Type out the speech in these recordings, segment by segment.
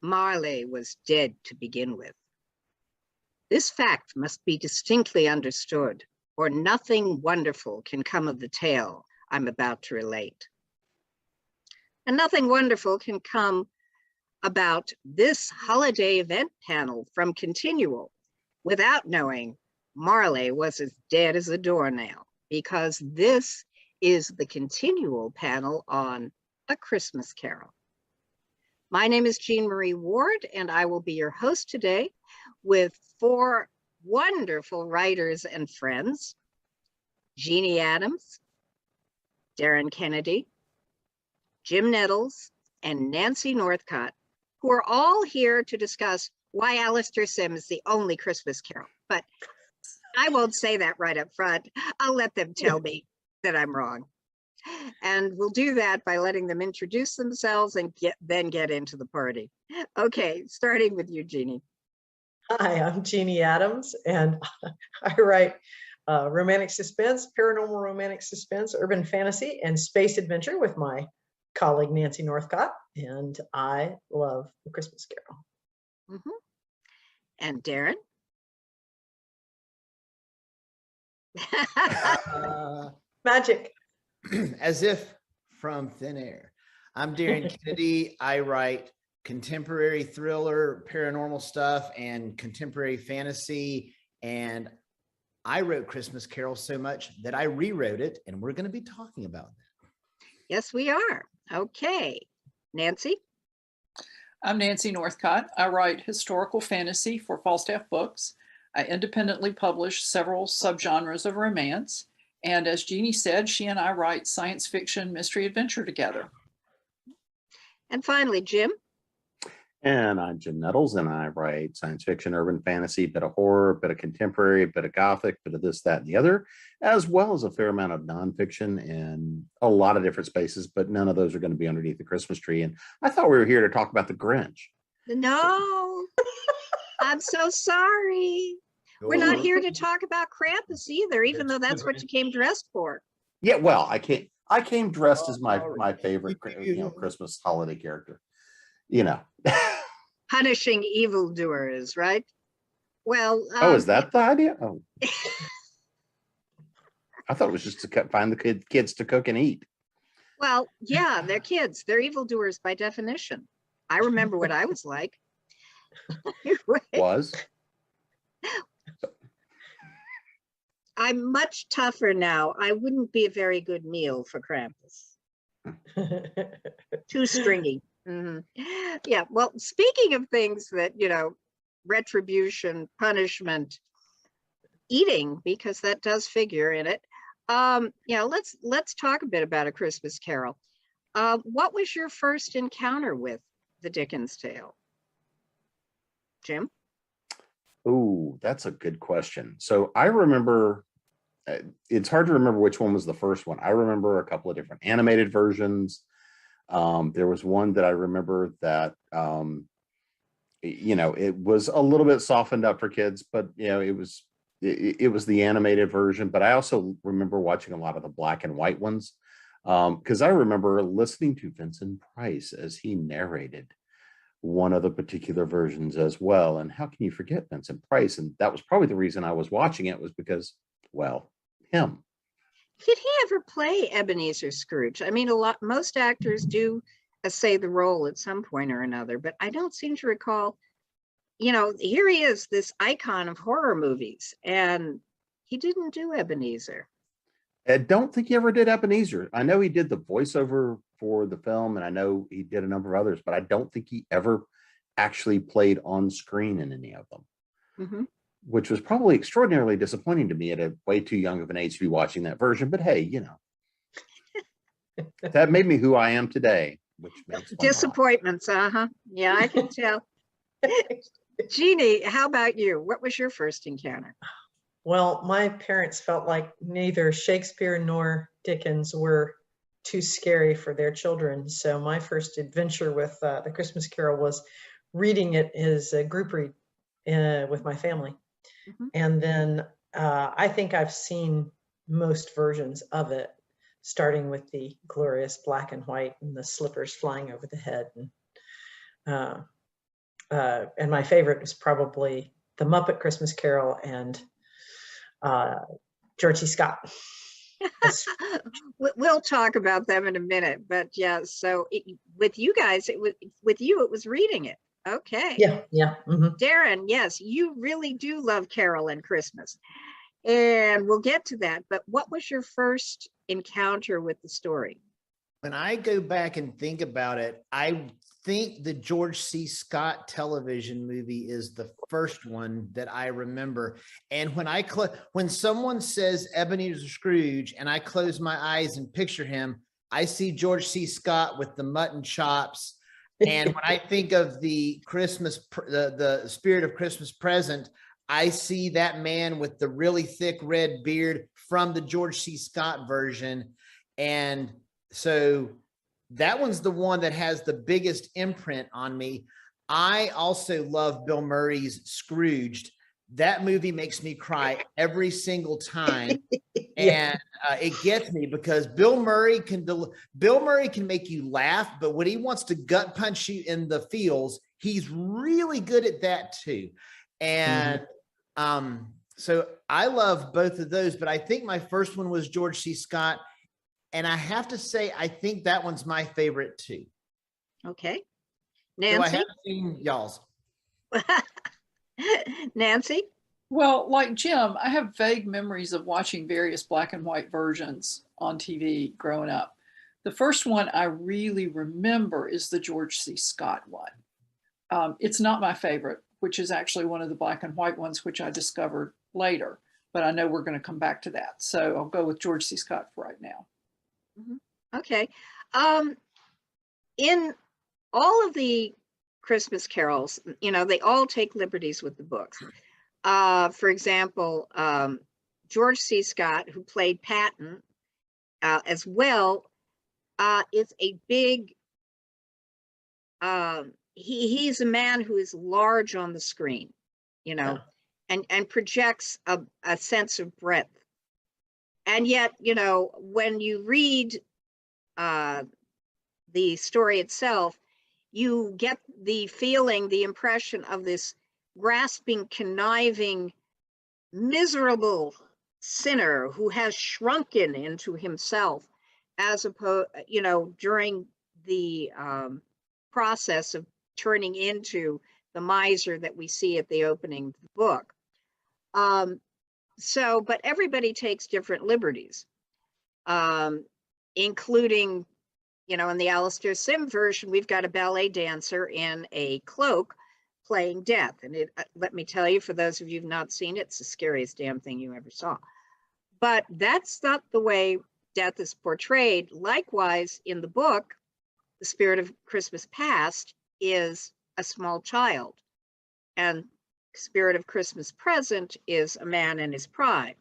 Marley was dead to begin with. This fact must be distinctly understood, or nothing wonderful can come of the tale I'm about to relate. And nothing wonderful can come about this holiday event panel from ConTinual without knowing Marley was as dead as a doornail, because this is the ConTinual panel on A Christmas Carol. My name is Jean Marie Ward, and I will be your host today with four wonderful writers and friends: Jeanne Adams, Darin Kennedy, Jim Nettles, and Nancy Northcott, who are all here to discuss why Alistair Sim is the only Christmas Carol. But I won't say that right up front. I'll let them tell me that I'm wrong. And we'll do that by letting them introduce themselves and then get into the party. Okay, starting with you, Jeanne. Hi, I'm Jeanne Adams, and I write romantic suspense, paranormal romantic suspense, urban fantasy, and space adventure with my colleague Nancy Northcott, and I love A Christmas Carol. And Darin? Magic. As if from thin air. I'm Darin Kennedy. I write contemporary thriller, paranormal stuff, and contemporary fantasy. And I wrote Christmas Carol so much that I rewrote it, and we're going to be talking about that. Yes, we are. Okay. Nancy? I'm Nancy Northcott. I write historical fantasy for Falstaff Books. I independently publish several subgenres of romance. And as Jeanne said, she and I write science fiction mystery adventure together. And finally, Jim? And I'm Jim Nettles, and I write science fiction, urban fantasy, bit of horror, bit of contemporary, bit of gothic, bit of this, that, and the other, as well as a fair amount of nonfiction in a lot of different spaces, but none of those are going to be underneath the Christmas tree. And I thought we were here to talk about the Grinch. No, I'm so sorry. We're not here to talk about Krampus either, even though that's what you came dressed for. Yeah, well, I came dressed as my favorite Christmas holiday character. Punishing evildoers, right? Well, is that the idea? Oh, I thought it was just to find the kids to cook and eat. Well, yeah, they're kids. They're evildoers by definition. I remember what I was like. Was? I'm much tougher now. I wouldn't be a very good meal for Krampus. Too stringy. Yeah, well, speaking of things that, retribution, punishment, eating, because that does figure in it. Let's talk a bit about A Christmas Carol. What was your first encounter with the Dickens tale? Jim? Oh, that's a good question. So I remember, it's hard to remember which one was the first one. I remember a couple of different animated versions. There was one that I remember that, it was a little bit softened up for kids, but, it was the animated version. But I also remember watching a lot of the black and white ones, because I remember listening to Vincent Price as he narrated one of the particular versions as well. And how can you forget Vincent Price? And that was probably the reason I was watching it, was because, well, him. Did he ever play Ebenezer Scrooge? I mean, most actors do essay the role at some point or another, but I don't seem to recall, here he is, this icon of horror movies, and he didn't do Ebenezer. I don't think he ever did Ebenezer. I know he did the voiceover for the film, and I know he did a number of others, but I don't think he ever actually played on screen in any of them, which was probably extraordinarily disappointing to me at a way too young of an age to be watching that version. But hey, that made me who I am today, which makes disappointments. Yeah, I can tell. Jeanne, how about you? What was your first encounter? Well, my parents felt like neither Shakespeare nor Dickens were too scary for their children. So my first adventure with The Christmas Carol was reading it as a group read with my family. And then I think I've seen most versions of it, starting with the glorious black and white and the slippers flying over the head. And And my favorite is probably The Muppet Christmas Carol and George C. Scott. We'll talk about them in a minute, but yeah, so with you guys, it was reading it. Okay. Yeah. Mm-hmm. Darin, yes, you really do love Carol and Christmas, and we'll get to that, but what was your first encounter with the story? When I go back and think about it, I think the George C. Scott television movie is the first one that I remember. And when someone says Ebenezer Scrooge and I close my eyes and picture him, I see George C. Scott with the mutton chops. And when I think of the Spirit of Christmas Present, I see that man with the really thick red beard from the George C. Scott version. And so that one's the one that has the biggest imprint on me. I also love Bill Murray's Scrooged. That movie makes me cry every single time. And it gets me because Bill Murray can make you laugh, but when he wants to gut punch you in the feels, he's really good at that too. And so I love both of those, but I think my first one was George C. Scott. And I have to say, I think that one's my favorite too. Okay. Nancy? So I Nancy? haven't seen y'all's. Nancy? Well, like Jim, I have vague memories of watching various black and white versions on TV growing up. The first one I really remember is the George C. Scott one. It's not my favorite, which is actually one of the black and white ones, which I discovered later, but I know we're going to come back to that. So I'll go with George C. Scott for right now. Okay. In all of the Christmas carols, they all take liberties with the books. For example, George C. Scott, who played Patton as well, is a big, he's a man who is large on the screen, and projects a sense of breadth. And yet, when you read the story itself, you get the feeling, the impression of this grasping, conniving, miserable sinner who has shrunken into himself, as opposed, during the process of turning into the miser that we see at the opening of the book. But everybody takes different liberties, including, in the Alastair Sim version, we've got a ballet dancer in a cloak playing Death. And let me tell you, for those of you who've not seen it, it's the scariest damn thing you ever saw. But that's not the way Death is portrayed. Likewise, in the book, the Spirit of Christmas Past is a small child. And Spirit of Christmas Present is a man in his prime.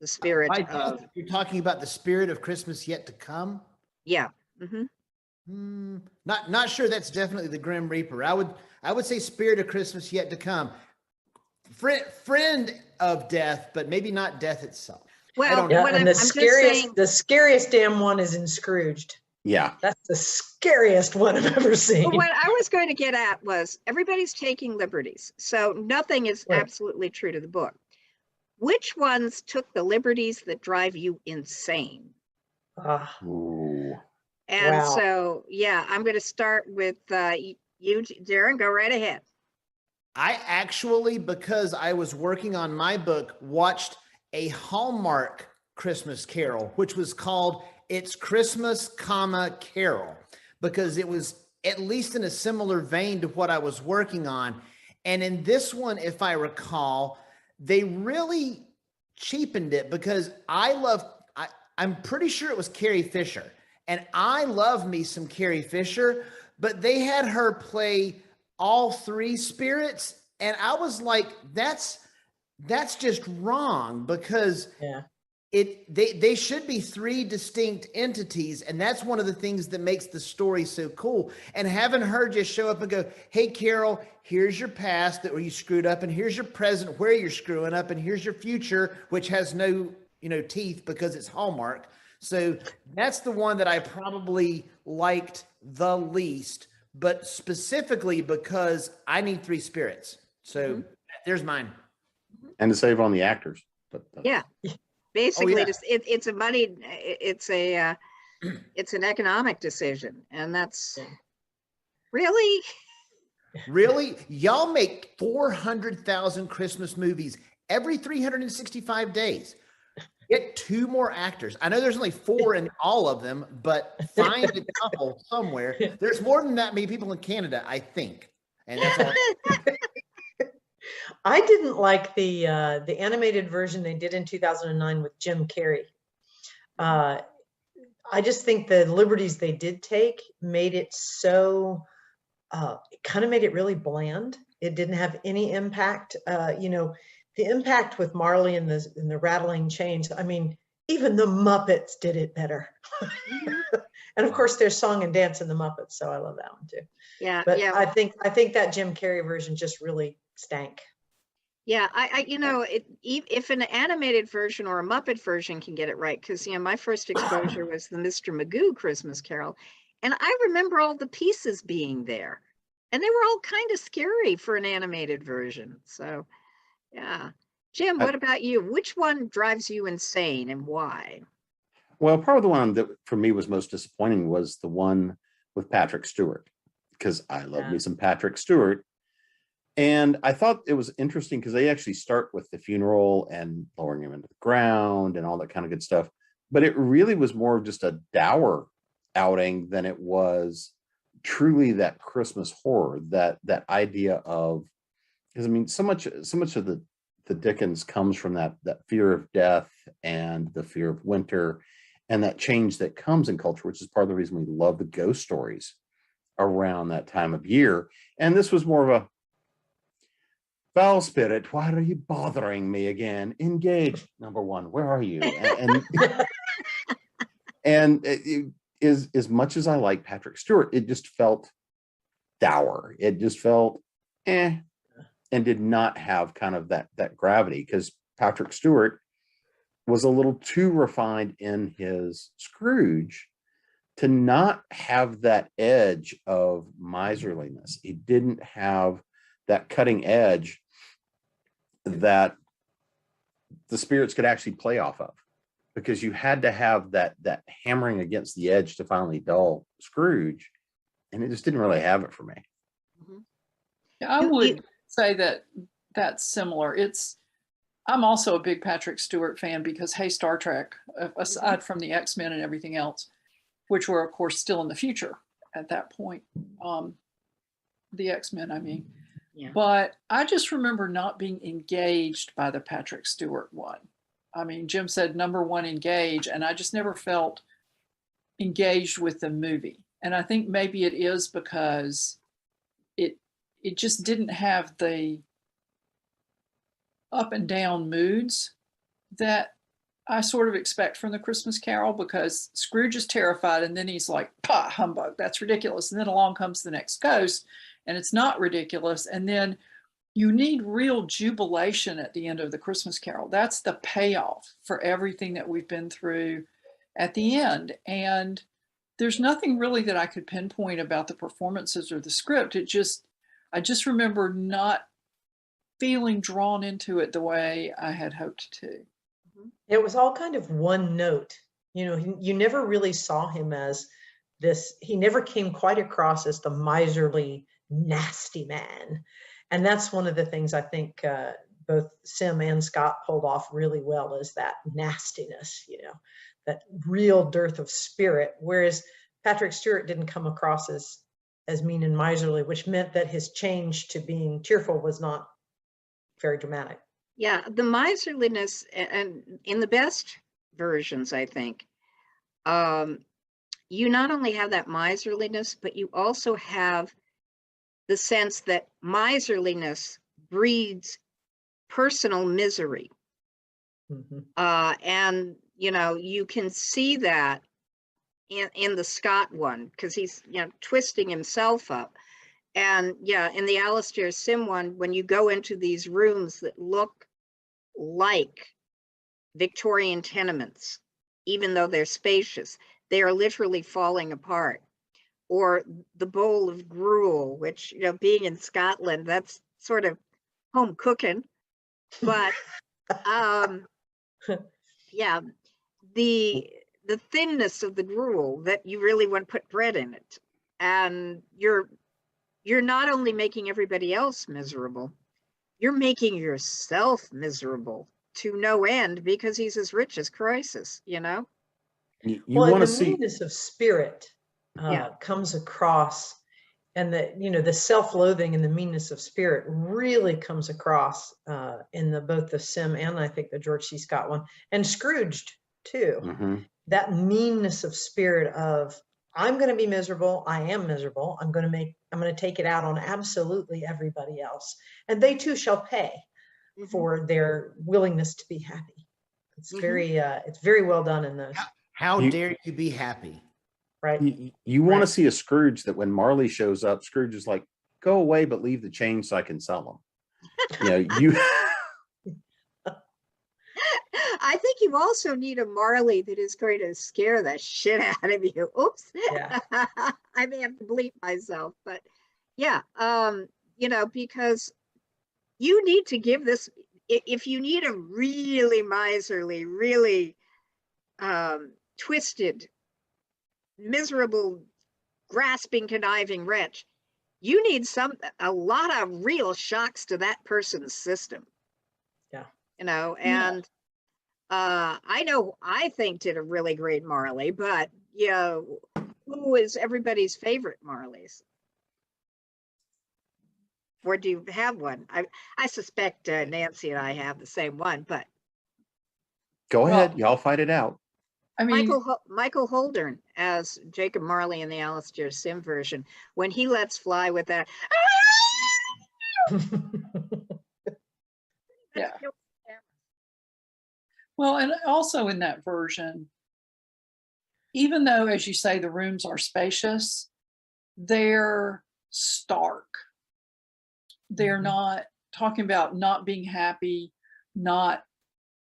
The spirit of... You're talking about the Spirit of Christmas Yet to Come? Yeah. Not sure that's definitely the Grim Reaper. I would say Spirit of Christmas Yet to Come. Friend of death, but maybe not death itself. Well, and the scariest damn one is in Scrooged. Yeah. That's the scariest one I've ever seen. Well, what I was going to get at was everybody's taking liberties. So nothing is absolutely true to the book. Which ones took the liberties that drive you insane? And so, I'm going to start with you, Darin. Go right ahead. I actually, because I was working on my book, watched a Hallmark Christmas Carol, which was called It's Christmas, Carol, because it was at least in a similar vein to what I was working on. And in this one, if I recall, they really cheapened it because I'm pretty sure it was Carrie Fisher. And I love me some Carrie Fisher, but they had her play all three spirits. And I was like, that's just wrong because they should be three distinct entities. And that's one of the things that makes the story so cool. And having her just show up and go, hey, Carol, here's your past where you screwed up, and here's your present where you're screwing up, and here's your future, which has no, teeth because it's Hallmark. So that's the one that I probably liked the least. but specifically because I need three spirits. So there's mine. And to save on the actors. But Yeah, basically, yeah. it's a money, it's an economic decision, and that's really. Really? Y'all make 400,000 Christmas movies every 365 days. Get two more actors. I know there's only 4 in all of them, but find a couple somewhere. There's more than that many people in Canada, I think. And that's all. I didn't like the animated version they did in 2009 with Jim Carrey. I just think the liberties they did take made it so, it kind of made it really bland. It didn't have any impact. You know, the impact with Marley and the rattling chains. I mean, even the Muppets did it better. And of course, there's song and dance in the Muppets, so I love that one too. Yeah, But yeah. I think that Jim Carrey version just really stank. Yeah, if an animated version or a Muppet version can get it right, because my first exposure was the Mr. Magoo Christmas Carol, and I remember all the pieces being there, and they were all kind of scary for an animated version. So, yeah, Jim, what about you? Which one drives you insane, and why? Well, probably the one that for me was most disappointing was the one with Patrick Stewart, because I love me some Patrick Stewart. And I thought it was interesting because they actually start with the funeral and lowering him into the ground and all that kind of good stuff. But it really was more of just a dour outing than it was truly that Christmas horror, that idea of, because I mean, so much of the Dickens comes from that fear of death and the fear of winter and that change that comes in culture, which is part of the reason we love the ghost stories around that time of year. And this was more of a foul spirit, why are you bothering me again? Engaged, number one, where are you? And it is, as much as I like Patrick Stewart, it just felt dour. It just felt and did not have kind of that gravity, because Patrick Stewart was a little too refined in his Scrooge to not have that edge of miserliness. He didn't have that cutting edge that the spirits could actually play off of, because you had to have that hammering against the edge to finally dull Scrooge, and it just didn't really have it for me. I would say that that's similar. I'm also a big Patrick Stewart fan because, hey, Star Trek, aside from the X-Men and everything else, which were of course still in the future at that point, the X-Men, I mean. Yeah. But I just remember not being engaged by the Patrick Stewart one. I mean, Jim said number one, engage, and I just never felt engaged with the movie. And I think maybe it is because it just didn't have the up and down moods that I sort of expect from the Christmas Carol, because Scrooge is terrified and then he's like, pah, humbug, that's ridiculous. And then along comes the next ghost and it's not ridiculous. And then you need real jubilation at the end of the Christmas Carol. That's the payoff for everything that we've been through at the end. And there's nothing really that I could pinpoint about the performances or the script. I just remember not feeling drawn into it the way I had hoped to. It was all kind of one note. You know, you never really saw him as this. He never came quite across as the miserly, nasty man. And that's one of the things I think both Sim and Scott pulled off really well, is that nastiness, you know, that real dearth of spirit. Whereas Patrick Stewart didn't come across as mean and miserly, which meant that his change to being cheerful was not very dramatic. Yeah, the miserliness, and in the best versions, I think, you not only have that miserliness, but you also have the sense that miserliness breeds personal misery. Mm-hmm. And, you know, you can see that in the Scott one, because he's, you know, twisting himself up. And yeah, in the Alastair Sim one, when you go into these rooms that look like Victorian tenements, even though they're spacious, they are literally falling apart. or the bowl of gruel, which, you know, being in Scotland, that's sort of home cooking. But yeah, the thinness of the gruel, that you really want to put bread in it, and you're not only making everybody else miserable, you're making yourself miserable to no end, because he's as rich as Croesus, you know? You Well, and want to the see, meanness of spirit Yeah. comes across, and the self-loathing and the meanness of spirit really comes across in both the Sim and I think the George C. Scott one, and Scrooged too. Mhm. That meanness of spirit of, I'm going to be miserable. I am miserable. I'm going to take it out on absolutely everybody else, and they too shall pay for their willingness to be happy. It's very well done in those. How You- dare you be happy? Right. You want to Right. see a Scrooge that when Marley shows up, Scrooge is like, go away, but leave the change so I can sell them. You know, you I think you also need a Marley that is going to scare the shit out of you. Oops. Yeah. I may have to bleep myself, but yeah, you know, because you need to give this, if you need a really miserly, really twisted, miserable, grasping, conniving wretch, you need a lot of real shocks to that person's system. Yeah. You know, and I think did a really great Marley, but you know, who is everybody's favorite Marleys? Or do you have one? I suspect Nancy and I have the same one, but go Well, ahead, y'all fight it out. I mean, Michael Holdern as Jacob Marley in the Alistair Sim version, when he lets fly with that. yeah. Well, and also in that version, even though, as you say, the rooms are spacious, they're stark. They're not talking about not being happy, not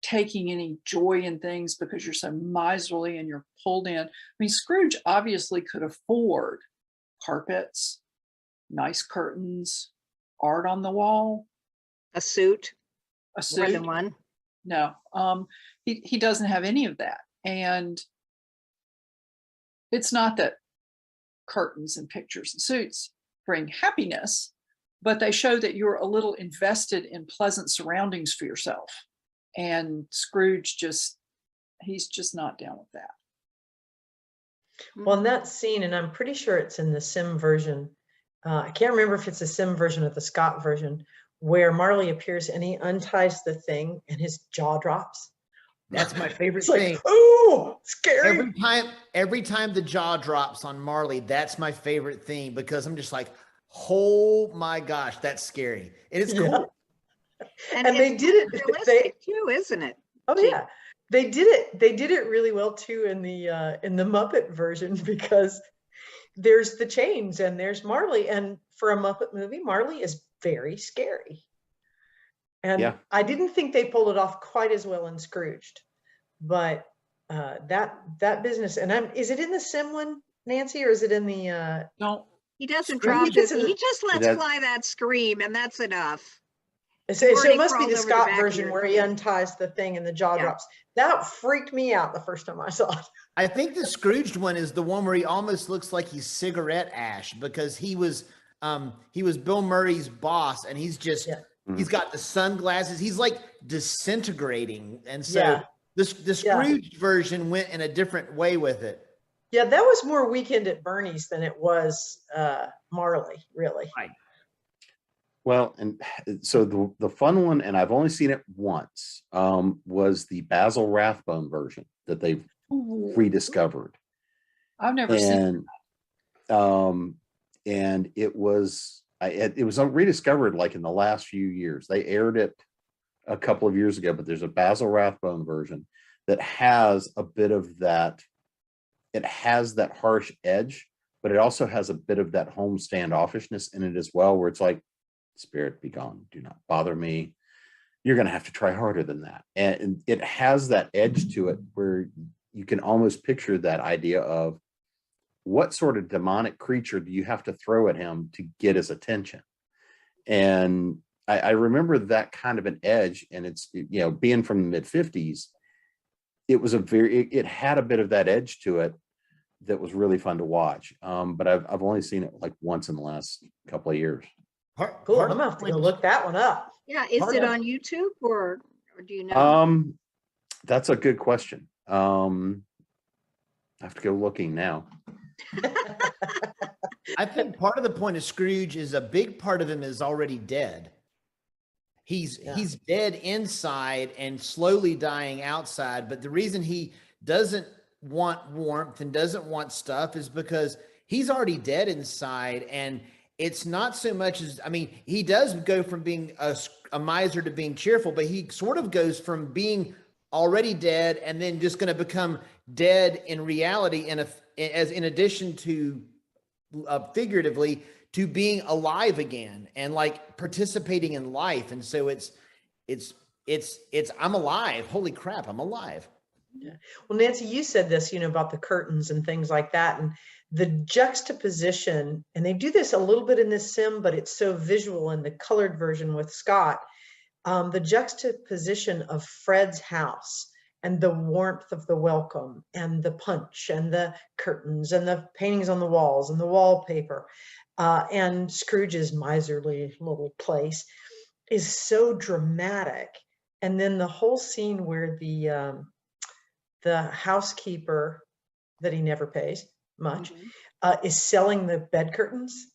taking any joy in things because you're so miserly and you're pulled in. I mean, Scrooge obviously could afford carpets, nice curtains, art on the wall, A suit, a more suit. than one. No, he doesn't have any of that. And it's not that curtains and pictures and suits bring happiness, but they show that you're a little invested in pleasant surroundings for yourself. And Scrooge he's just not down with that. Well, in that scene, and I'm pretty sure it's in the Sim version, I can't remember if it's the Sim version or the Scott version, where Marley appears and he unties the thing and his jaw drops. That's my favorite It's like, thing. oh, scary. Every time the jaw drops on Marley, that's my favorite thing, because I'm just like, oh my gosh, that's scary. It is cool. And they did it. realistic too, isn't it? Oh yeah, they did it. They did it really well too in the Muppet version, because there's the chains and there's Marley, and for a Muppet movie, Marley is very scary. And Yeah. I didn't think they pulled it off quite as well in Scrooged, but that business. And is it in the Sim one, Nancy, or is it in the? No, He doesn't Scream? drop his, he just lets That- fly that scream, and that's enough. So it already must be crawled the over the Scott back of version your where he head. unties the thing and the jaw Yeah. drops. That freaked me out the first time I saw it. I think the Scrooged one is the one where he almost looks like he's cigarette ash, because he was Bill Murray's boss, and he's just he's got the sunglasses. He's like disintegrating, and so the Scrooged version went in a different way with it. Yeah, that was more Weekend at Bernie's than it was Marley, really. Right. Well, and so the fun one, and I've only seen it once, was the Basil Rathbone version that they've rediscovered. I've never seen. And it was rediscovered like in the last few years. They aired it a couple of years ago, but there's a Basil Rathbone version that has a bit of that. It has that harsh edge, but it also has a bit of that home standoffishness in it as well, where it's like, spirit be gone, do not bother me. You're going to have to try harder than that. And it has that edge to it where you can almost picture that idea of what sort of demonic creature do you have to throw at him to get his attention? And I remember that kind of an edge, and it's, you know, being from the mid-50s, it was it had a bit of that edge to it that was really fun to watch. But I've only seen it like once in the last couple of years. Cool. I'm gonna have to go look that one up. Yeah, is it on YouTube or do you know? That's a good question. I have to go looking now. I think part of the point of Scrooge is a big part of him is already dead. He's dead inside and slowly dying outside. But the reason he doesn't want warmth and doesn't want stuff is because he's already dead inside. And it's not so much as, I mean, he does go from being a miser to being cheerful, but he sort of goes from being already dead and then just going to become dead in reality, as in addition to figuratively, to being alive again and like participating in life. And so it's I'm alive. Holy crap, I'm alive. Yeah. Well, Nancy, you said this, you know, about the curtains and things like that, and the juxtaposition, and they do this a little bit in this sim, but it's so visual in the colored version with Scott, the juxtaposition of Fred's house and the warmth of the welcome and the punch and the curtains and the paintings on the walls and the wallpaper, and Scrooge's miserly little place is so dramatic. And then the whole scene where the housekeeper that he never pays much is selling the bed curtains.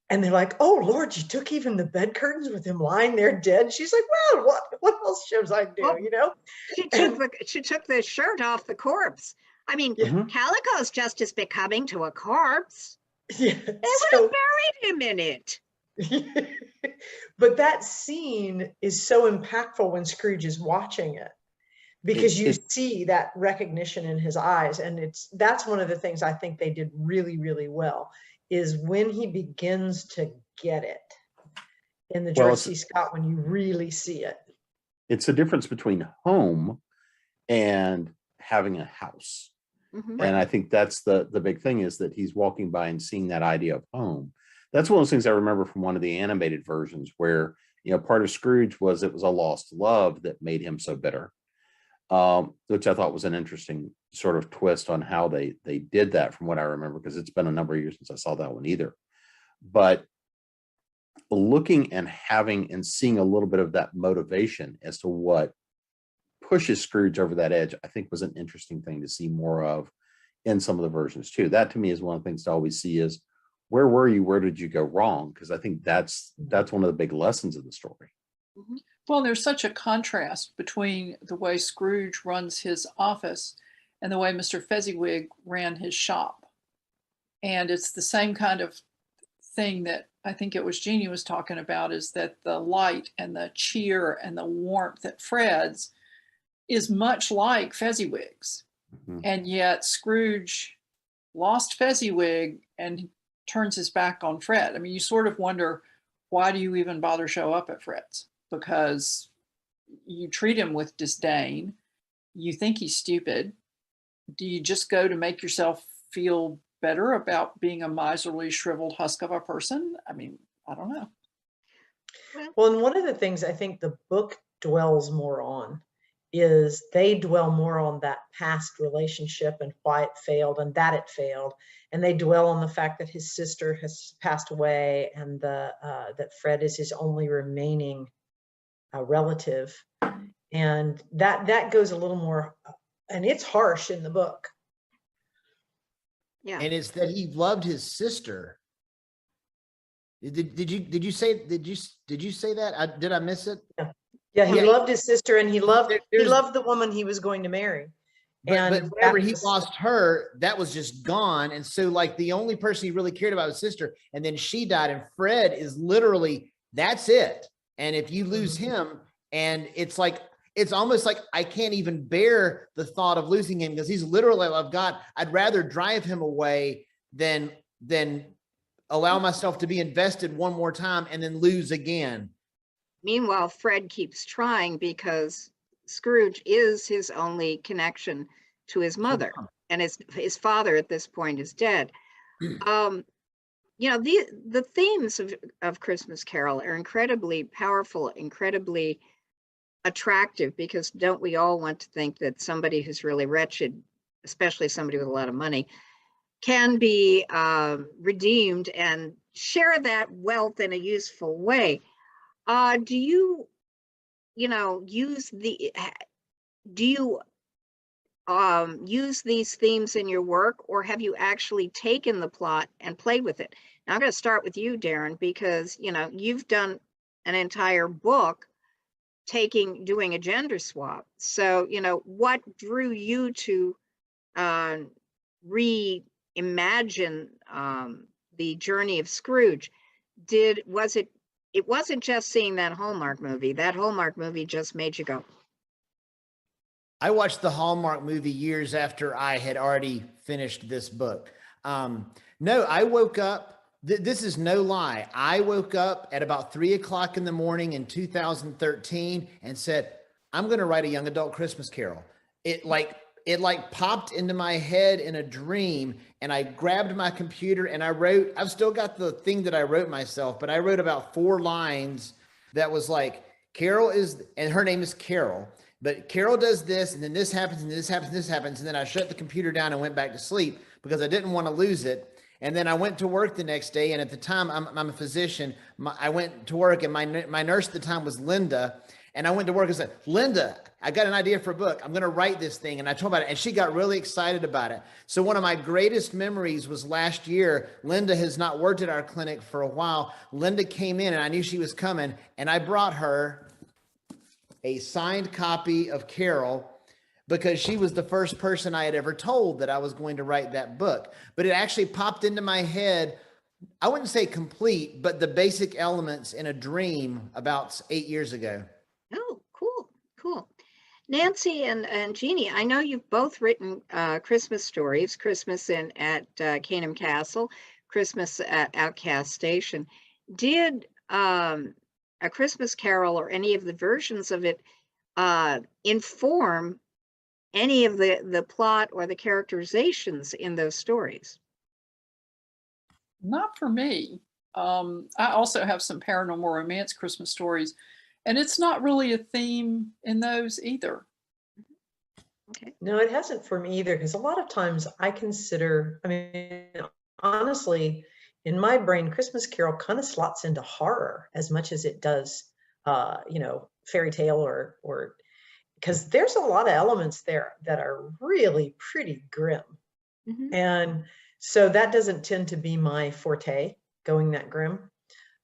And they're like, oh, Lord, you took even the bed curtains with him lying there dead. She's like, well, what else should I do, you know? She took the shirt off the corpse. I mean, calico's just as becoming to a corpse. Yeah, they would have buried him in it. But that scene is so impactful when Scrooge is watching it, because you see that recognition in his eyes. And that's one of the things I think they did really, really well, is when he begins to get it in the George C. Scott, when you really see it. It's a difference between home and having a house. And I think that's the big thing, is that he's walking by and seeing that idea of home. That's one of those things I remember from one of the animated versions where, you know, part of Scrooge was it was a lost love that made him so bitter, which I thought was an interesting sort of twist on how they did that, from what I remember, because it's been a number of years since I saw that one either. But looking and having and seeing a little bit of that motivation as to what pushes Scrooge over that edge, I think was an interesting thing to see more of in some of the versions too. That to me is one of the things to always see is, where were you? Where did you go wrong? Because I think that's one of the big lessons of the story. Well, there's such a contrast between the way Scrooge runs his office and the way Mr. Fezziwig ran his shop. And it's the same kind of thing that I think it was Jeannie was talking about, is that the light and the cheer and the warmth at Fred's is much like Fezziwig's. And yet Scrooge lost Fezziwig and turns his back on Fred. I mean, you sort of wonder, why do you even bother show up at Fred's? Because you treat him with disdain. You think he's stupid. Do you just go to make yourself feel better about being a miserly, shriveled husk of a person? I mean, I don't know. Well, and one of the things I think the book dwells more on is they dwell more on that past relationship and why it failed and that it failed. And they dwell on the fact that his sister has passed away and that Fred is his only remaining relative. And that goes a little more, and it's harsh in the book. Yeah. And it's that he loved his sister. Did you say that? Did I miss it? Yeah, he loved his sister, and he loved the woman he was going to marry. But whenever he lost her, that was just gone. And so like the only person he really cared about was his sister, and then she died, and Fred is literally, that's it. And if you lose him, and it's like, it's almost like I can't even bear the thought of losing him, because he's literally, I'd rather drive him away than allow myself to be invested one more time and then lose again. Meanwhile, Fred keeps trying because Scrooge is his only connection to his mother. and his father at this point is dead. You know, the themes of Christmas Carol are incredibly powerful, incredibly attractive, because don't we all want to think that somebody who's really wretched, especially somebody with a lot of money, can be redeemed and share that wealth in a useful way. Do you, use use these themes in your work, or have you actually taken the plot and played with it? Now I'm going to start with you, Darin, because you've done an entire book doing a gender swap. So what drew you to reimagine the journey of Scrooge? It wasn't just seeing that Hallmark movie. That Hallmark movie just made you go. I watched the Hallmark movie years after I had already finished this book. No, I woke up, this is no lie. I woke up at about 3 o'clock in the morning in 2013 and said, I'm going to write a young adult Christmas Carol. It popped into my head in a dream, and I grabbed my computer and I've still got the thing that I wrote myself, but I wrote about 4 lines that was like, Carol and her name is Carol, but Carol does this, and then this happens, and this happens, and this happens. And then I shut the computer down and went back to sleep because I didn't want to lose it. And then I went to work the next day. And at the time, I'm a physician. I went to work, and my nurse at the time was Linda. And I went to work and said, Linda, I got an idea for a book. I'm going to write this thing. And I told her about it, and she got really excited about it. So one of my greatest memories was last year. Linda has not worked at our clinic for a while. Linda came in, and I knew she was coming, and I brought her a signed copy of Carol, because she was the first person I had ever told that I was going to write that book. But it actually popped into my head, I wouldn't say complete, but the basic elements in a dream about 8 years ago. Oh, cool. Nancy and Jeannie, I know you've both written Christmas stories, Christmas at Caneham Castle, Christmas at Outcast Station. Did A Christmas Carol or any of the versions of it inform any of the plot or the characterizations in those stories? Not for me. I also have some paranormal romance Christmas stories, and it's not really a theme in those either. Okay. No, it hasn't for me either, because a lot of times honestly, in my brain, Christmas Carol kind of slots into horror as much as it does, fairy tale or because there's a lot of elements there that are really pretty grim. Mm-hmm. And so that doesn't tend to be my forte, going that grim.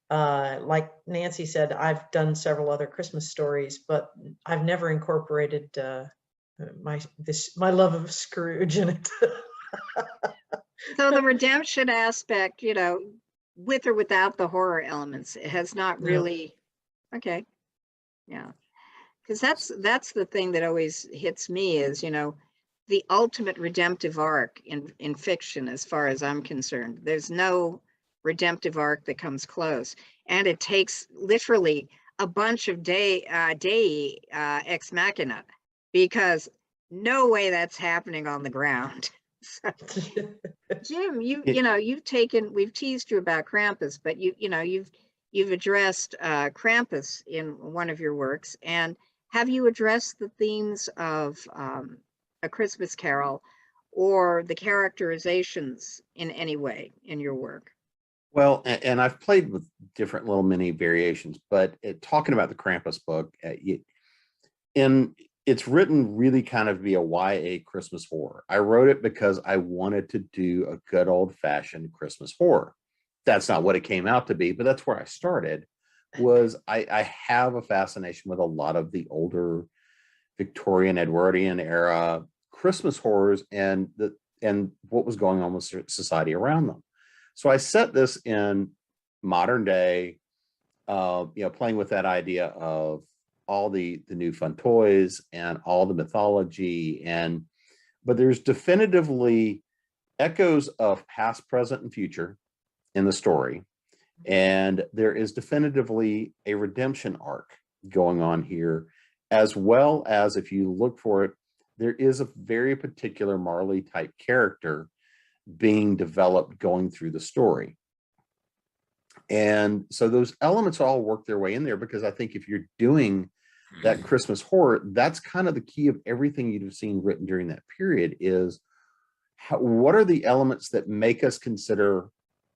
Like Nancy said, I've done several other Christmas stories, but I've never incorporated my love of Scrooge in it. So the redemption aspect, with or without the horror elements, it has not really. No. Okay. Yeah. Because that's the thing that always hits me is, the ultimate redemptive arc in fiction, as far as I'm concerned. There's no redemptive arc that comes close. And it takes literally a bunch of Dei ex machina, because no way that's happening on the ground. So, Jim, we've teased you about Krampus, but you've addressed Krampus in one of your works. And have you addressed the themes of A Christmas Carol or the characterizations in any way in your work? Well, and I've played with different little mini variations, but talking about the Krampus book, it's written really kind of to be a YA Christmas horror. I wrote it because I wanted to do a good old-fashioned Christmas horror. That's not what it came out to be, but that's where I started. Was I have a fascination with a lot of the older Victorian, Edwardian era Christmas horrors and what was going on with society around them. So I set this in modern day, playing with that idea of all the new fun toys and all the mythology, but there's definitively echoes of past, present, and future in the story. And there is definitively a redemption arc going on here, as well as, if you look for it, there is a very particular Marley type character being developed going through the story. And so those elements all work their way in there, because I think if you're doing that Christmas horror, that's kind of the key of everything you'd have seen written during that period is what are the elements that make us consider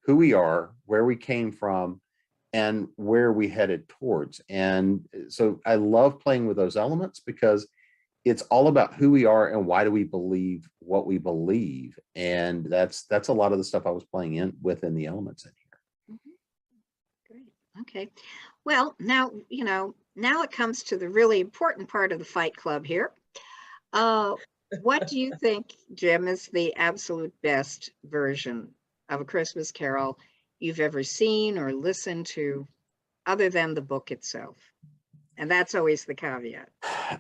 who we are, where we came from, and where we headed towards. And so I love playing with those elements because it's all about who we are and why do we believe what we believe. And that's a lot of the stuff I was playing in within the elements in here. Great. Okay. Well, now, now it comes to the really important part of the Fight Club here. What do you think, Jim, is the absolute best version of A Christmas Carol you've ever seen or listened to, other than the book itself? And that's always the caveat.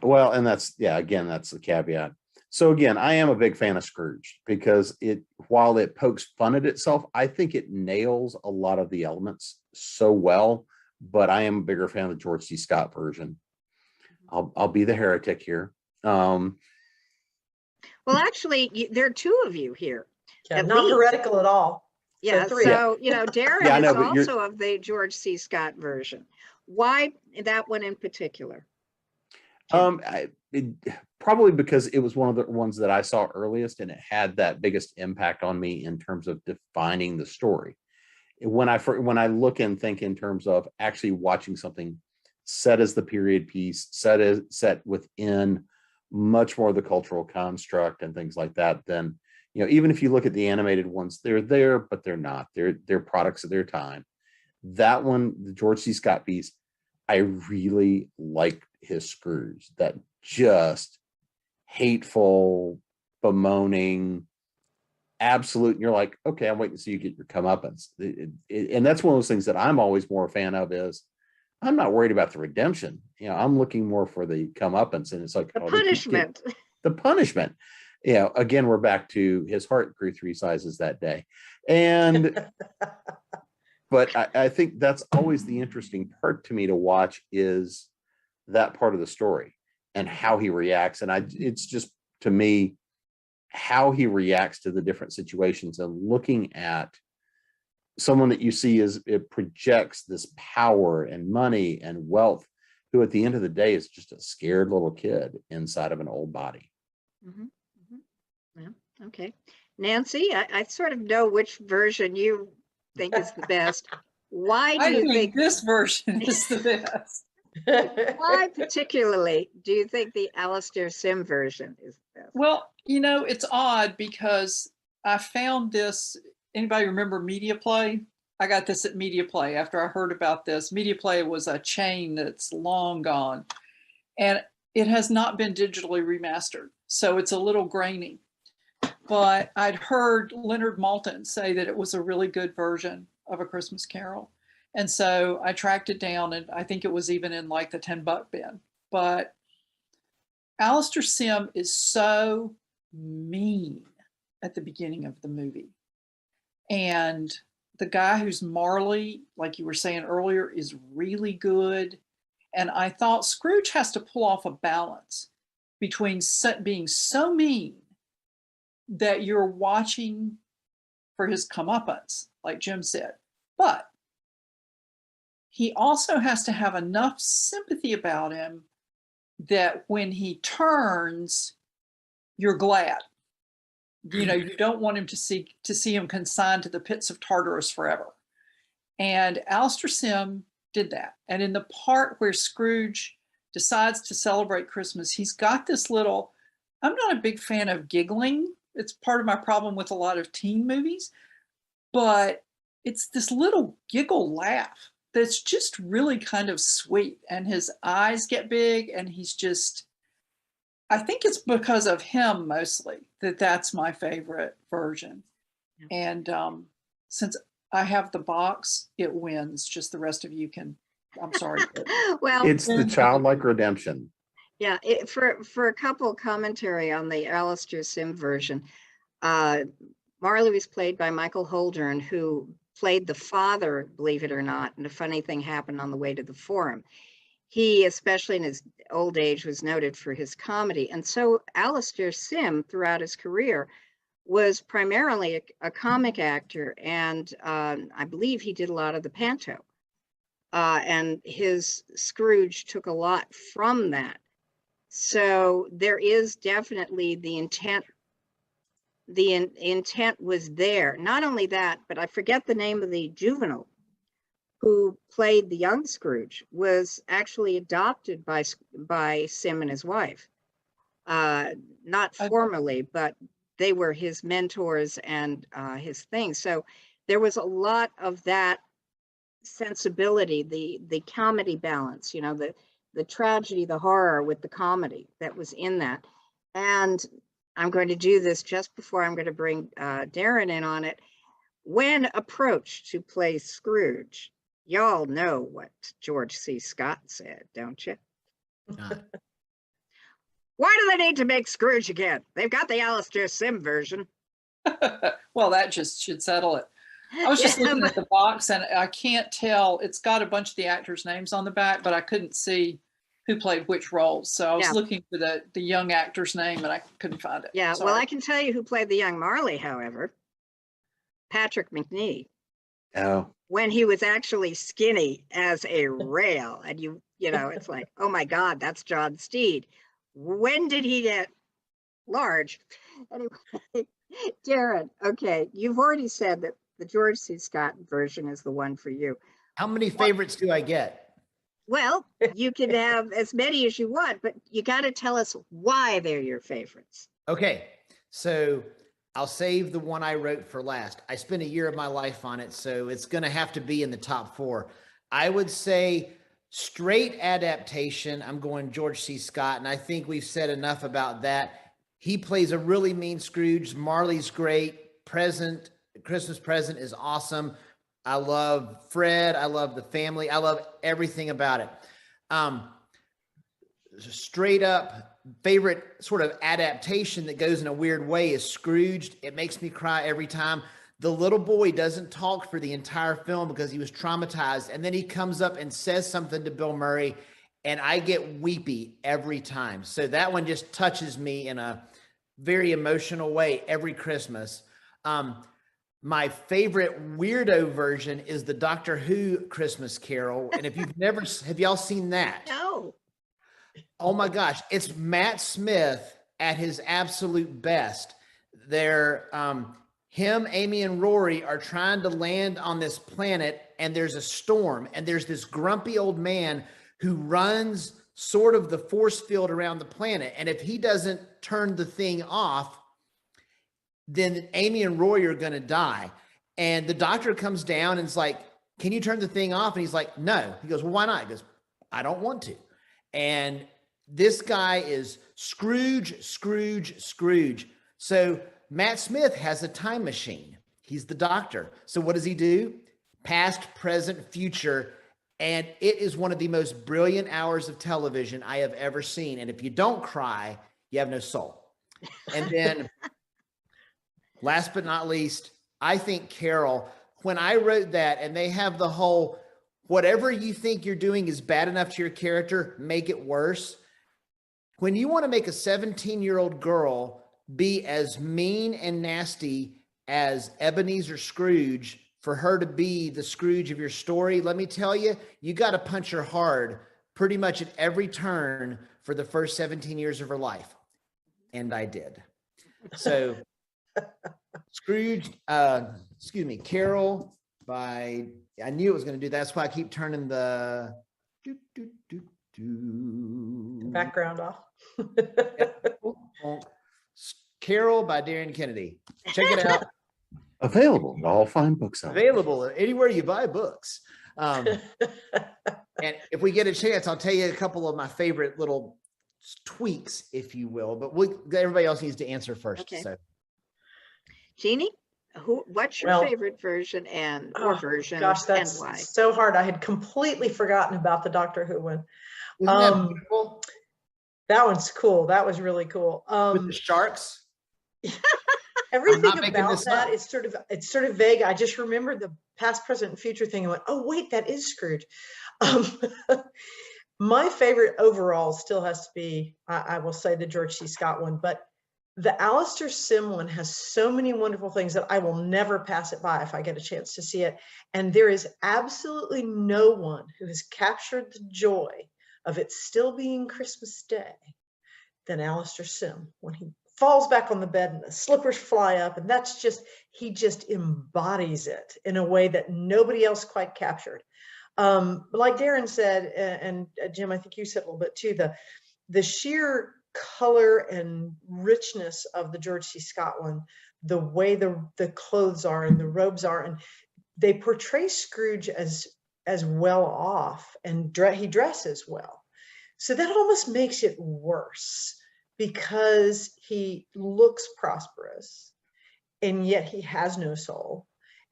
Well, and that's the caveat. So again, I am a big fan of Scrooge because while it pokes fun at itself, I think it nails a lot of the elements so well. But I am a bigger fan of the George C. Scott version. I'll be the heretic here. Well, actually, there are two of you here. Yeah, not heretical at all. Yeah, so Darin is also of the George C. Scott version. Why that one in particular? Probably because it was one of the ones that I saw earliest, and it had that biggest impact on me in terms of defining the story. When I look and think in terms of actually watching something set as the period piece, set within much more of the cultural construct and things like that, then even if you look at the animated ones, they're there, but they're not. They're products of their time. That one, the George C. Scott piece, I really liked his Scrooge. That just hateful, bemoaning, absolute. And you're like, okay, I'm waiting to see you get your comeuppance. And that's one of those things that I'm always more a fan of is I'm not worried about the redemption. I'm looking more for the comeuppance. And it's like the punishment. The punishment. Again, we're back to his heart grew 3 sizes that day. And but I think that's always the interesting part to me to watch is that part of the story and how he reacts. And it's just, to me, how he reacts to the different situations and looking at someone that you see as it projects this power and money and wealth, who at the end of the day is just a scared little kid inside of an old body. Mm-hmm. Mm-hmm. Yeah. Okay. Nancy, I sort of know which version you think is the best. Why do you think this version is the best? Why particularly do you think the Alastair Sim version is the best? Well, it's odd because I found this. Anybody remember Media Play? I got this at Media Play after I heard about this. Media Play was a chain that's long gone, and it has not been digitally remastered, so it's a little grainy. But I'd heard Leonard Maltin say that it was a really good version of A Christmas Carol. And so I tracked it down, and I think it was even in like the $10 bin. But Alastair Sim is so mean at the beginning of the movie. And the guy who's Marley, like you were saying earlier, is really good. And I thought Scrooge has to pull off a balance between being so mean that you're watching for his comeuppance, like Jim said. But he also has to have enough sympathy about him that when he turns, you're glad. You don't want him to see him consigned to the pits of Tartarus forever. And Alastair Sim did that. And in the part where Scrooge decides to celebrate Christmas, he's got this little, I'm not a big fan of giggling. It's part of my problem with a lot of teen movies, but it's this little giggle laugh that's just really kind of sweet. And his eyes get big, and he's just, I think it's because of him mostly that's my favorite version. And since I have the box, it wins. Just the rest of you can, I'm sorry. Well, it's the childlike redemption. Yeah, for a couple commentary on the Alastair Sim version, Marley was played by Michael Holdern, who played the father, believe it or not, and a funny thing happened on the way to the forum. He, especially in his old age, was noted for his comedy. And so Alastair Sim, throughout his career, was primarily a comic actor. And I believe he did a lot of the panto. And his Scrooge took a lot from that. So there is definitely the intent. The intent was there. Not only that, but I forget the name of the juvenile who played the young Scrooge, was actually adopted by Sim and his wife. Not formally, but they were his mentors and his thing. So there was a lot of that sensibility, the comedy balance, you know, the tragedy, the horror with the comedy that was in that. And I'm going to do this just before I'm going to bring Darin in on it. When approached to play Scrooge, y'all know what George C. Scott said, don't you? Why do they need to make Scrooge again? They've got the Alastair Sim version. Well, that just should settle it. I was just looking at the box and I can't tell. It's got a bunch of the actors' names on the back, but I couldn't see who played which roles. So I was looking for the young actor's name and I couldn't find it. Yeah, Sorry. well, I can tell you who played the young Marley, however. Patrick Macnee. Oh, When he was actually skinny as a rail. And you know, it's like, oh my God, that's John Steed. When did he get large? Anyway, Darin, okay, you've already said that the George C. Scott version is the one for you. How many favorites do I get? Well, you can have as many as you want, but you got to tell us why they're your favorites. Okay, so I'll save the one I wrote for last. I spent a year of my life on it, so it's going to have to be in the top 4. I would say straight adaptation, I'm going George C. Scott, and I think we've said enough about that. He plays a really mean Scrooge. Marley's great. Christmas Present is awesome. I love Fred. I love the family. I love everything about it. Straight up favorite sort of adaptation that goes in a weird way is Scrooged. It makes me cry every time. The little boy doesn't talk for the entire film because he was traumatized. And then he comes up and says something to Bill Murray, and I get weepy every time. So that one just touches me in a very emotional way every Christmas. My favorite weirdo version is the Doctor Who Christmas Carol. And if you've never, have y'all seen that? No. Oh my gosh. It's Matt Smith at his absolute best. They're, him, Amy, and Rory are trying to land on this planet, and there's a storm, and there's this grumpy old man who runs sort of the force field around the planet. And if he doesn't turn the thing off, then Amy and Rory are going to die. And the doctor comes down and is like, can you turn the thing off? And he's like, no. He goes, well, why not? He goes, I don't want to. And this guy is Scrooge. So Matt Smith has a time machine. He's the doctor. So what does he do? Past, present, future. And it is one of the most brilliant hours of television I have ever seen. And if you don't cry, you have no soul. And then last but not least, I think Carol, when I wrote that, and they have the whole, whatever you think you're doing is bad enough to your character, make it worse. When you want to make a 17-year-old girl be as mean and nasty as Ebenezer Scrooge for her to be the Scrooge of your story, let me tell you, you got to punch her hard pretty much at every turn for the first 17 years of her life. And I did. So Scrooge, Carol by, I knew it was going to do that. That's why I keep turning the background off. Carol by Darin Kennedy. Check it out. available at all fine books. Available anywhere you buy books. And if we get a chance, I'll tell you a couple of my favorite little tweaks, if you will. But everybody else needs to answer first. Okay. So, Jeannie, what's your favorite version version gosh, that's and why? So hard. I had completely forgotten about the Doctor Who one. isn't that beautiful? That one's cool. That was really cool. With the sharks. Everything about that is sort of vague. I just remembered the past, present, and future thing and went, oh wait, that is Scrooge. My favorite overall still has to be, I will say, the George C. Scott one, but the Alistair Sim one has so many wonderful things that I will never pass it by if I get a chance to see it. And there is absolutely no one who has captured the joy of it still being Christmas Day than Alistair Sim, when he falls back on the bed and the slippers fly up. And that's just, he just embodies it in a way that nobody else quite captured. Like Darin said, and Jim, I think you said a little bit too, the sheer color and richness of the George C. Scott one, the way the clothes are and the robes are, and they portray Scrooge as well off, and he dresses well. So that almost makes it worse, because he looks prosperous and yet he has no soul.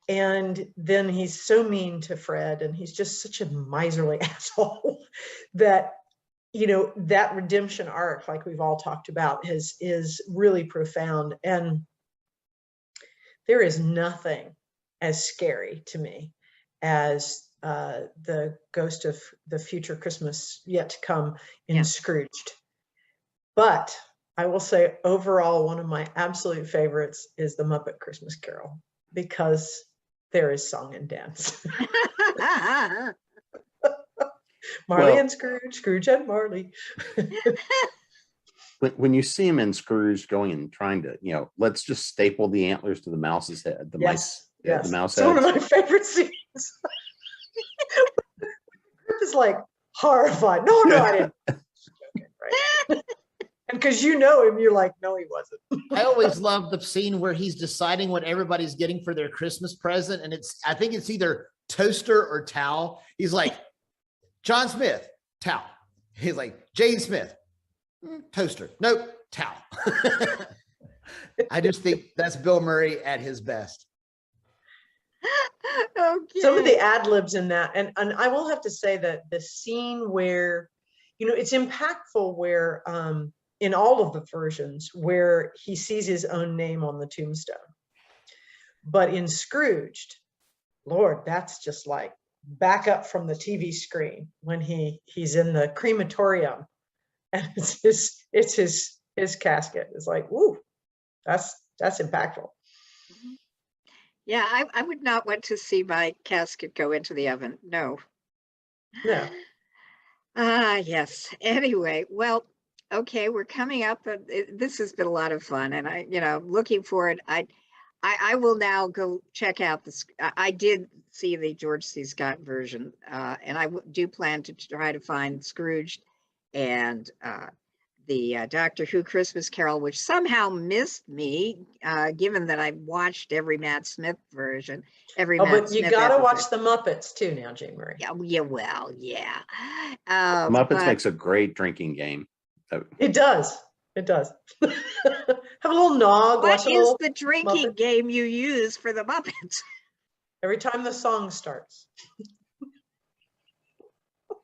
And then he's so mean to Fred, and he's just such a miserly asshole that, you know, that redemption arc, like we've all talked about, is really profound. And there is nothing as scary to me as the ghost of the future Christmas yet to come in Scrooged. But I will say, overall, one of my absolute favorites is the Muppet Christmas Carol, because there is song and dance. Marley and Scrooge, Scrooge and Marley. When you see him in Scrooge going and trying to, you know, let's just staple the antlers to the mouse's head. The mouse it's head. one of my favorite scenes. Griff is like horrified. No, I didn't. Okay, right? And because you know him, you're like, no, he wasn't. I always love the scene where he's deciding what everybody's getting for their Christmas present. And I think it's either toaster or towel. He's like, John Smith, towel. He's like, Jane Smith, toaster. Nope, towel. I just think that's Bill Murray at his best. Okay. Some of the ad libs in that, and I will have to say that the scene where, you know, it's impactful where, in all of the versions, where he sees his own name on the tombstone. But in Scrooged, Lord, that's just like back up from the TV screen when he's in the crematorium, and it's his casket. It's like, ooh, that's impactful. Yeah, I would not want to see my casket go into the oven. No. No. Yes. Anyway, well, okay, we're coming up. This has been a lot of fun, and looking forward. I will now go check out this. I did see the George C. Scott version, and I do plan to try to find Scrooge and the Doctor Who Christmas Carol, which somehow missed me, given that I've watched every Matt Smith version. But you got to watch the Muppets too now, Jane Marie. Yeah. Well, yeah. Muppets makes a great drinking game. It does. Have a little nog. What is the drinking game you use for the Muppets? Every time the song starts.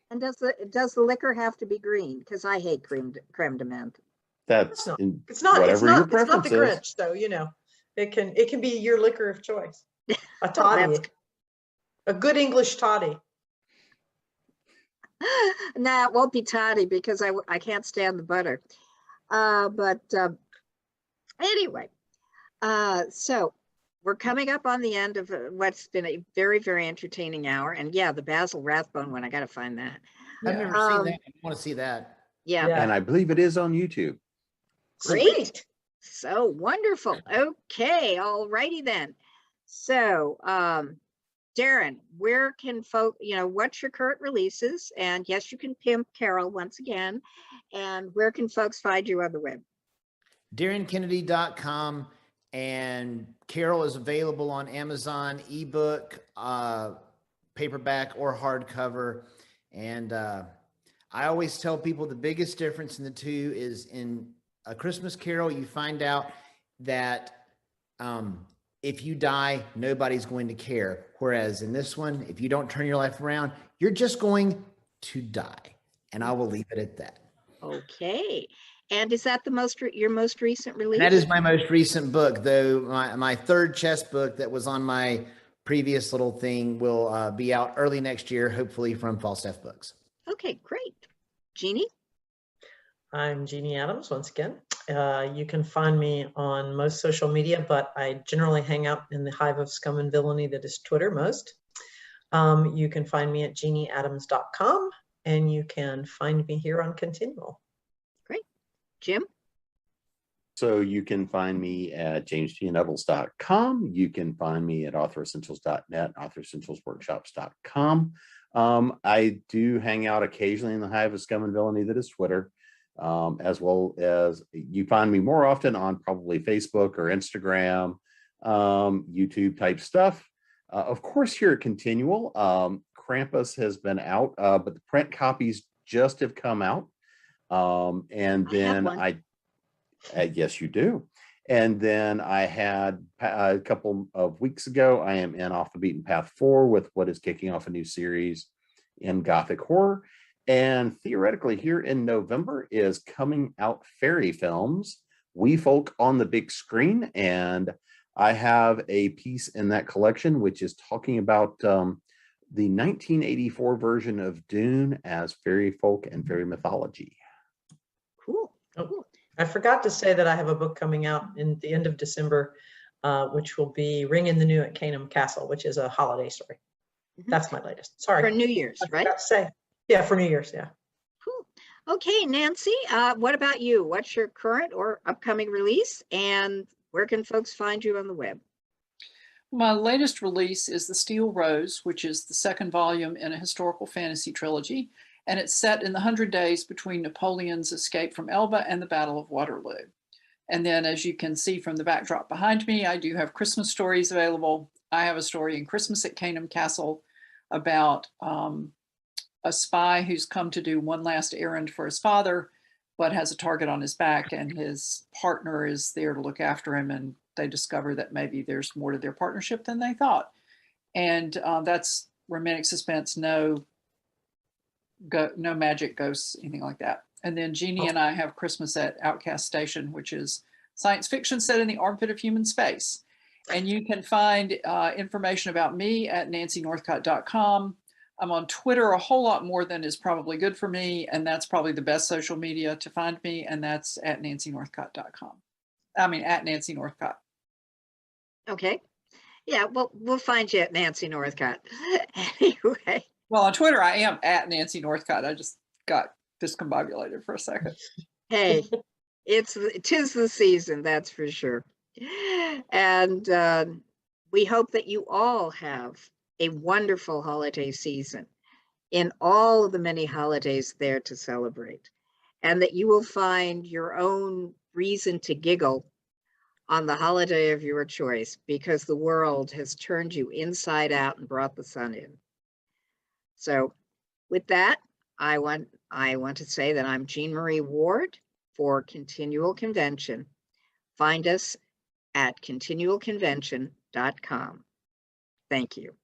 And does the liquor have to be green? Because I hate creme de menthe. It's not the Grinch, so you know it can be your liquor of choice. A toddy, a good English toddy. Nah, it won't be toddy because I can't stand the butter. But anyway, so we're coming up on the end of what's been a very, very entertaining hour. And yeah, the Basil Rathbone one, I got to find that. I've never seen that. I want to see that. Yeah. And I believe it is on YouTube. Great. So wonderful. Okay. All righty then. So, Darin, where can folks, what's your current releases? And yes, you can pimp Carol once again. And where can folks find you on the web? DarinKennedy.com, and Carol is available on Amazon, ebook, paperback, or hardcover. And I always tell people the biggest difference in the two is in A Christmas Carol, you find out that if you die, nobody's going to care. Whereas in this one, if you don't turn your life around, you're just going to die. And I will leave it at that. Okay. And is that your most recent release? That is my most recent book, though. My third chess book that was on my previous little thing will be out early next year, hopefully from Falstaff Books. Okay, great. Jeannie? I'm Jeanne Adams once again. You can find me on most social media, but I generally hang out in the hive of scum and villainy that is Twitter most. You can find me at jeannieadams.com, and you can find me here on ConTinual. Great. Jim? So you can find me at jamesgnettles.com. You can find me at authoressentials.net, authoressentialsworkshops.com. I do hang out occasionally in the hive of scum and villainy that is Twitter, as well as you find me more often on probably Facebook or Instagram, YouTube type stuff. Of course, here at ConTinual, Krampus has been out, but the print copies just have come out. And then yes, you do. And then I had a couple of weeks ago, I am in Off the Beaten Path 4 with what is kicking off a new series in Gothic horror. And theoretically, here in November is coming out Fairy Films, We Folk on the Big Screen. And I have a piece in that collection, which is talking about the 1984 version of Dune as fairy folk and fairy mythology. Cool. Oh, I forgot to say that I have a book coming out in the end of December, which will be Ring in the New at Caneham Castle, which is a holiday story. That's my latest. Sorry. For New Year's, right? To say. Yeah, for New Year's, yeah. Cool. Okay, Nancy, what about you? What's your current or upcoming release, and where can folks find you on the web? My latest release is The Steel Rose, which is the second volume in a historical fantasy trilogy, and it's set in the 100 days between Napoleon's escape from Elba and the Battle of Waterloo. And then, as you can see from the backdrop behind me, I do have Christmas stories available. I have a story in Christmas at Caneham Castle about a spy who's come to do one last errand for his father, but has a target on his back, and his partner is there to look after him, and they discover that maybe there's more to their partnership than they thought. And that's romantic suspense, no magic, ghosts, anything like that. And then Jeannie and I have Christmas at Outcast Station, which is science fiction set in the armpit of human space. And you can find information about me at nancynorthcott.com. I'm on Twitter a whole lot more than is probably good for me, and that's probably the best social media to find me, and that's at nancynorthcott.com. I mean, at Nancy Northcott. Okay. Yeah, well, we'll find you at Nancy Northcott. Anyway. Well, on Twitter, I am at Nancy Northcott. I just got discombobulated for a second. Hey, tis the season, that's for sure. And we hope that you all have a wonderful holiday season in all of the many holidays there to celebrate, and that you will find your own reason to giggle on the holiday of your choice, because the world has turned you inside out and brought the sun in. So with that, I want to say that I'm Jean Marie Ward for Continual Convention. Find us at continualconvention.com. Thank you.